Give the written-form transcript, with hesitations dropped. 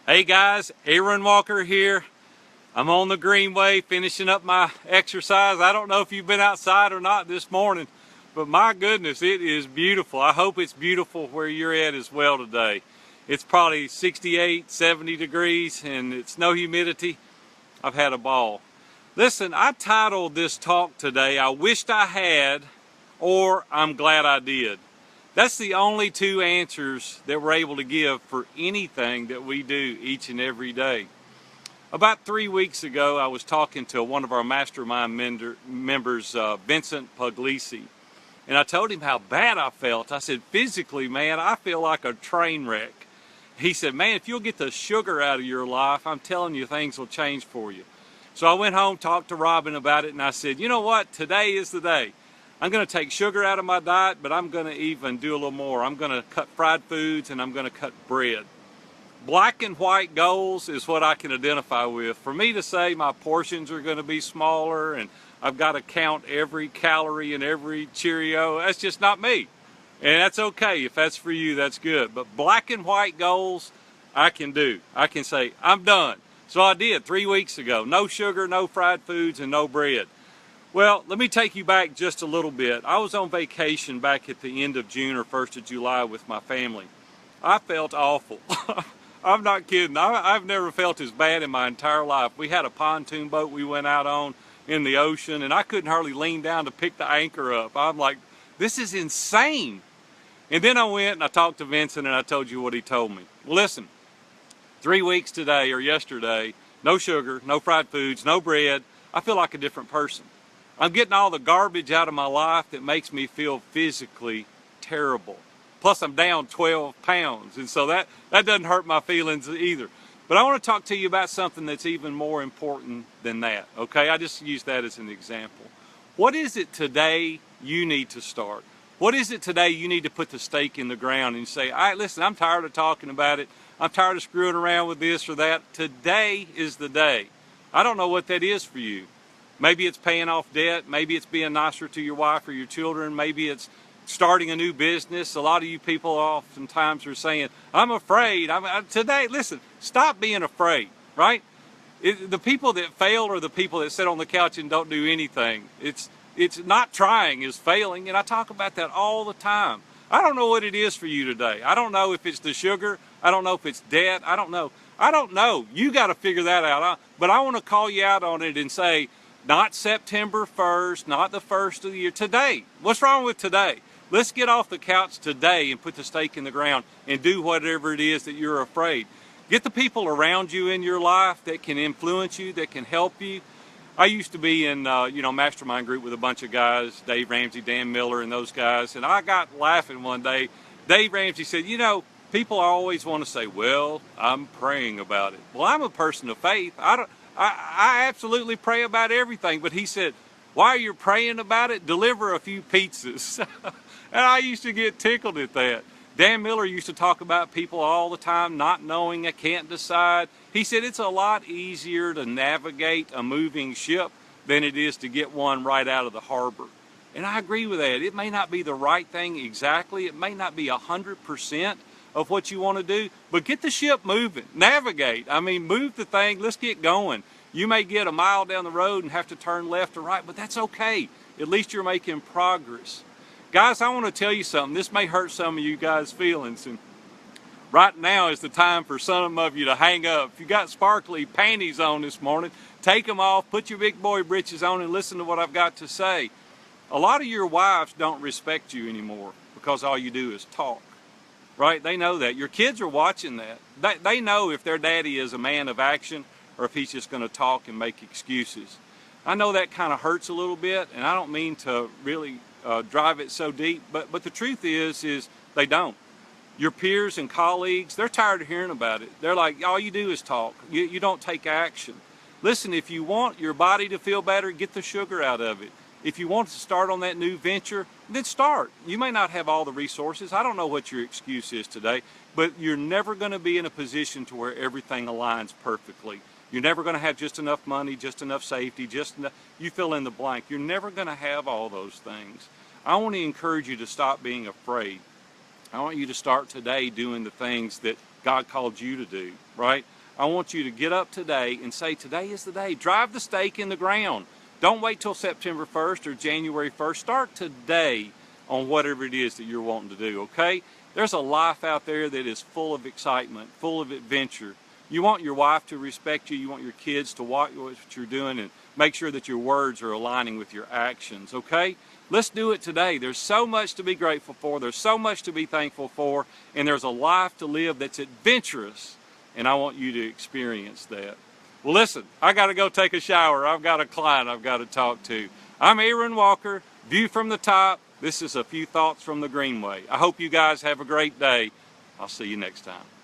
Hey guys, Aaron Walker here. I'm on the Greenway finishing up my exercise. I don't know if you've been outside or not this morning, but my goodness, it is beautiful. I hope it's beautiful where you're at as well today. It's probably 68, 70 degrees and it's no humidity. I've had a ball. Listen, I titled this talk today, I wished I had, or I'm glad I did. That's the only two answers that we're able to give for anything that we do each and every day. About 3 weeks ago, I was talking to one of our mastermind members, Vincent Puglisi, and I told him how bad I felt. I said, physically, man, I feel like a train wreck. He said, man, if you'll get the sugar out of your life, I'm telling you, things will change for you. So I went home, talked to Robin about it, and I said, you know what, today is the day. I'm going to take sugar out of my diet, but I'm going to even do a little more. I'm going to cut fried foods and I'm going to cut bread. Black and white goals is what I can identify with. For me to say my portions are going to be smaller and I've got to count every calorie and every Cheerio, that's just not me. And that's okay. If that's for you, that's good. But black and white goals, I can do. I can say, I'm done. So I did 3 weeks ago. No sugar, no fried foods, and no bread. Well, let me take you back just a little bit. I was on vacation back at the end of June or 1st of July with my family. I felt awful. I'm not kidding. I've never felt as bad in my entire life. We had a pontoon boat we went out on in the ocean, and I couldn't hardly lean down to pick the anchor up. I'm like, this is insane. And then I went and I talked to Vincent, and I told you what he told me. Well, listen, 3 weeks today or yesterday, no sugar, no fried foods, no bread. I feel like a different person. I'm getting all the garbage out of my life that makes me feel physically terrible. Plus I'm down 12 pounds, and so that doesn't hurt my feelings either. But I want to talk to you about something that's even more important than that, okay? I just use that as an example. What is it today you need to start? What is it today you need to put the stake in the ground and say, all right, listen, I'm tired of talking about it. I'm tired of screwing around with this or that. Today is the day. I don't know what that is for you. Maybe it's paying off debt. Maybe it's being nicer to your wife or your children. Maybe it's starting a new business. A lot of you people oftentimes are saying, I'm afraid. Today, listen, stop being afraid, right? The people that fail are the people that sit on the couch and don't do anything. It's not trying is failing, and I talk about that all the time. I don't know what it is for you today. I don't know if it's the sugar. I don't know if it's debt. I don't know. You got to figure that out. But I want to call you out on it and say, not September 1st, not the 1st of the year, today. What's wrong with today? Let's get off the couch today and put the stake in the ground and do whatever it is that you're afraid. Get the people around you in your life that can influence you, that can help you. I used to be in mastermind group with a bunch of guys, Dave Ramsey, Dan Miller, and those guys, and I got laughing one day. Dave Ramsey said, people always want to say, well, I'm praying about it. Well, I'm a person of faith. I absolutely pray about everything, but he said, while you're praying about it, deliver a few pizzas. And I used to get tickled at that. Dan Miller used to talk about people all the time not knowing, I can't decide. He said it's a lot easier to navigate a moving ship than it is to get one right out of the harbor. And I agree with that. It may not be the right thing exactly. It may not be 100% of what you want to do, but get the ship moving, navigate. Move the thing, let's get going. You may get a mile down the road and have to turn left or right, but that's okay. At least you're making progress. Guys, I want to tell you something. This may hurt some of you guys' feelings, and right now is the time for some of you to hang up. If you got sparkly panties on this morning, take them off, put your big boy britches on, and listen to what I've got to say. A lot of your wives don't respect you anymore because all you do is talk. Right? They know that. Your kids are watching that. They know if their daddy is a man of action or if he's just going to talk and make excuses. I know that kind of hurts a little bit, and I don't mean to really drive it so deep, but the truth is they don't. Your peers and colleagues, they're tired of hearing about it. They're like, all you do is talk. You don't take action. Listen, if you want your body to feel better, get the sugar out of it. If you want to start on that new venture, then start. You may not have all the resources. I don't know what your excuse is today, but you're never going to be in a position to where everything aligns perfectly. You're never going to have just enough money, just enough safety, just enough, you fill in the blank. You're never going to have all those things. I want to encourage you to stop being afraid. I want you to start today doing the things that God called you to do, right? I want you to get up today and say, today is the day. Drive the stake in the ground. Don't wait till September 1st or January 1st. Start today on whatever it is that you're wanting to do, okay? There's a life out there that is full of excitement, full of adventure. You want your wife to respect you. You want your kids to watch what you're doing and make sure that your words are aligning with your actions, okay? Let's do it today. There's so much to be grateful for. There's so much to be thankful for. And there's a life to live that's adventurous. And I want you to experience that. Well, listen, I got to go take a shower. I've got a client I've got to talk to. I'm Aaron Walker, View from the Top. This is a few thoughts from the Greenway. I hope you guys have a great day. I'll see you next time.